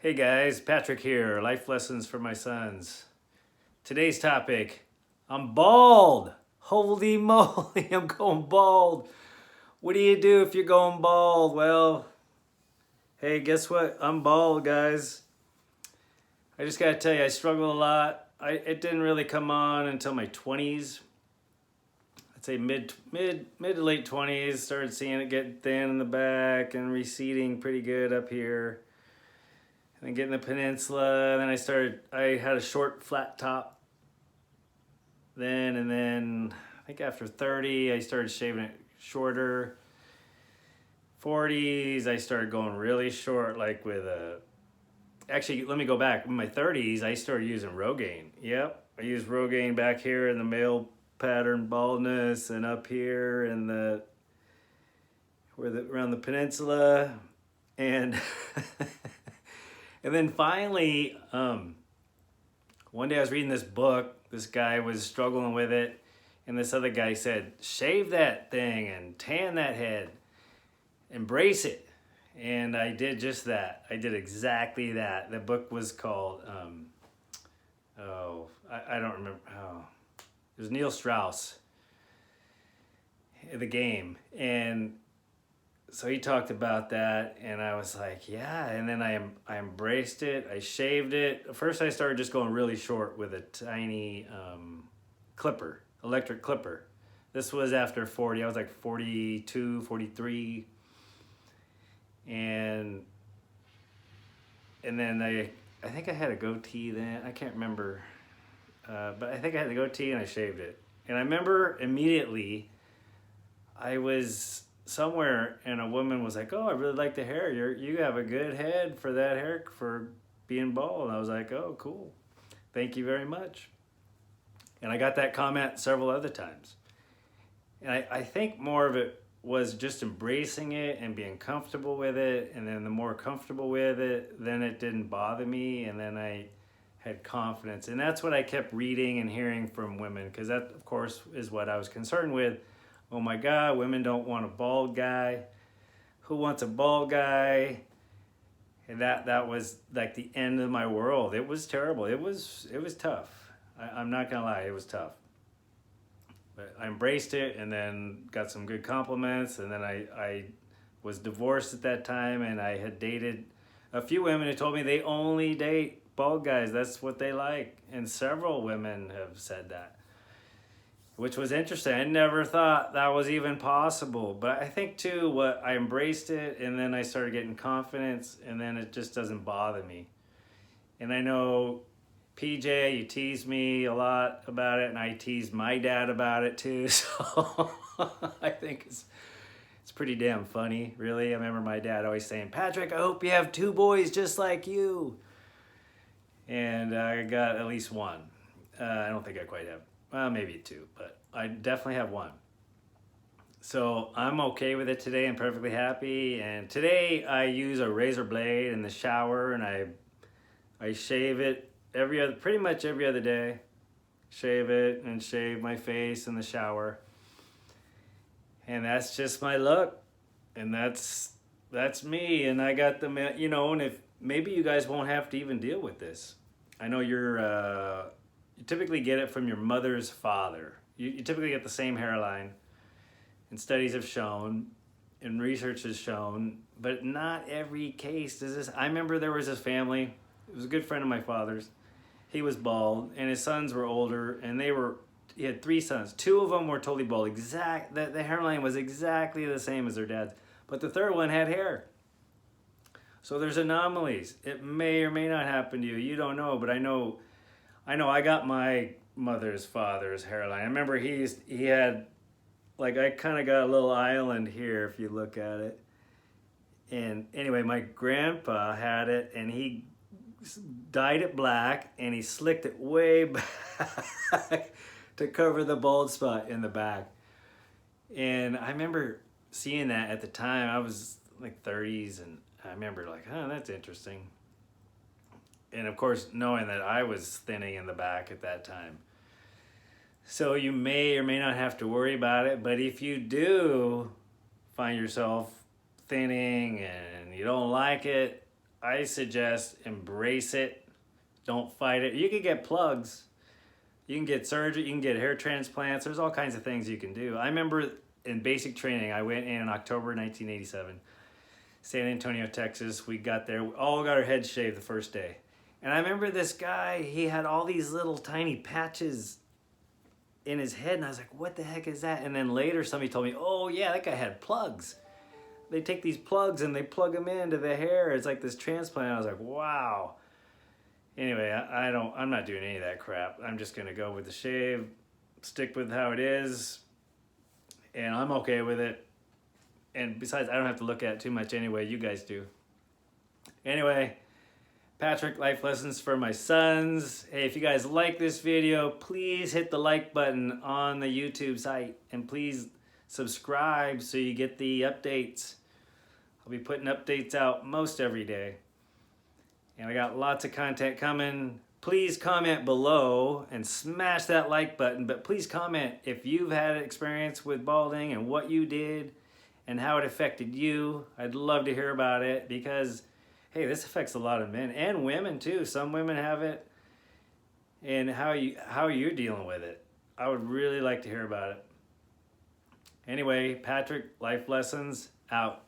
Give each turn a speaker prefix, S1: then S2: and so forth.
S1: Hey guys, Patrick here, Life Lessons for My Sons. Today's topic, I'm bald. Holy moly, I'm going bald. What do you do if you're going bald? Well, hey, guess what? I'm bald, guys. I just gotta tell you, I struggle a lot. It didn't really come on until my 20s. I'd say mid to late 20s. Started seeing it get thin in the back and receding pretty good up here. And then getting the peninsula, then I had a short flat top. And then I think after 30, I started shaving it shorter. 40s, I started going really short, like with actually, let me go back. In my 30s, I started using Rogaine. Yep, I used Rogaine back here in the male pattern baldness and up here in around the peninsula. And and then finally, one day I was reading this book. This guy was struggling with it, and this other guy said, shave that thing and tan that head. Embrace it. And I did just that. I did exactly that. The book was called, I don't remember. It was Neil Strauss, The Game. And so he talked about that, and I was like, yeah. And then I embraced it. I shaved it. First, I started just going really short with a tiny clipper, electric clipper. This was after 40. I was like 42, 43. And then I think I had a goatee then. I can't remember. But I think I had the goatee, and I shaved it. And I remember immediately I was somewhere and a woman was like, oh, I really like the hair. You have a good head for that hair, for being bald. And I was like, oh, cool. Thank you very much. And I got that comment several other times. And I think more of it was just embracing it and being comfortable with it. And then the more comfortable with it, then it didn't bother me. And then I had confidence. And that's what I kept reading and hearing from women, because that, of course, is what I was concerned with. Oh my God, women don't want a bald guy. Who wants a bald guy? And that was like the end of my world. It was terrible. It was tough. I'm not gonna lie, it was tough. But I embraced it, and then got some good compliments. And then I was divorced at that time, and I had dated a few women who told me they only date bald guys. That's what they like. And several women have said that, which was interesting. I never thought that was even possible. But I think too, I embraced it, and then I started getting confidence, and then it just doesn't bother me. And I know, PJ, you tease me a lot about it, and I tease my dad about it too. So I think it's pretty damn funny, really. I remember my dad always saying, Patrick, I hope you have 2 boys just like you. And I got at least 1. I don't think I quite have. Well, maybe 2, but I definitely have 1. So I'm okay with it today. I'm perfectly happy. And today I use a razor blade in the shower, and I shave it pretty much every other day. Shave it and shave my face in the shower. And that's just my look. And that's me. And I got the, and if maybe you guys won't have to even deal with this. I know you typically get it from your mother's father. You typically get the same hairline, and studies have shown, and research has shown, but not every case does this. I remember there was this family, it was a good friend of my father's. He was bald, and his sons were older, and he had 3 sons. 2 of them were totally bald. The hairline was exactly the same as their dad's, but the third one had hair. So there's anomalies. It may or may not happen to you. You don't know, but I know I got my mother's father's hairline. I remember he had, like, I kind of got a little island here if you look at it. And anyway, my grandpa had it, and he dyed it black, and he slicked it way back to cover the bald spot in the back. And I remember seeing that at the time. I was like 30s, and I remember like, oh, that's interesting. And of course, knowing that I was thinning in the back at that time. So you may or may not have to worry about it, but if you do find yourself thinning and you don't like it, I suggest embrace it. Don't fight it. You can get plugs. You can get surgery. You can get hair transplants. There's all kinds of things you can do. I remember in basic training, I went in October 1987, San Antonio, Texas. We got there. We all got our heads shaved the first day. And I remember this guy, he had all these little tiny patches in his head. And I was like, what the heck is that? And then later somebody told me, oh yeah, that guy had plugs. They take these plugs and they plug them into the hair. It's like this transplant. I was like, wow. Anyway, I'm not doing any of that crap. I'm just gonna go with the shave, stick with how it is, and I'm okay with it. And besides, I don't have to look at it too much anyway. You guys do. Anyway, Patrick, life lessons for my sons. Hey, if you guys like this video, please hit the like button on the YouTube site, and please subscribe so you get the updates. I'll be putting updates out most every day. And I got lots of content coming. Please comment below and smash that like button. But please comment if you've had experience with balding and what you did and how it affected you. I'd love to hear about it because, hey, this affects a lot of men and women too. Some women have it. And how you're dealing with it. I would really like to hear about it. Anyway, Patrick, life lessons out.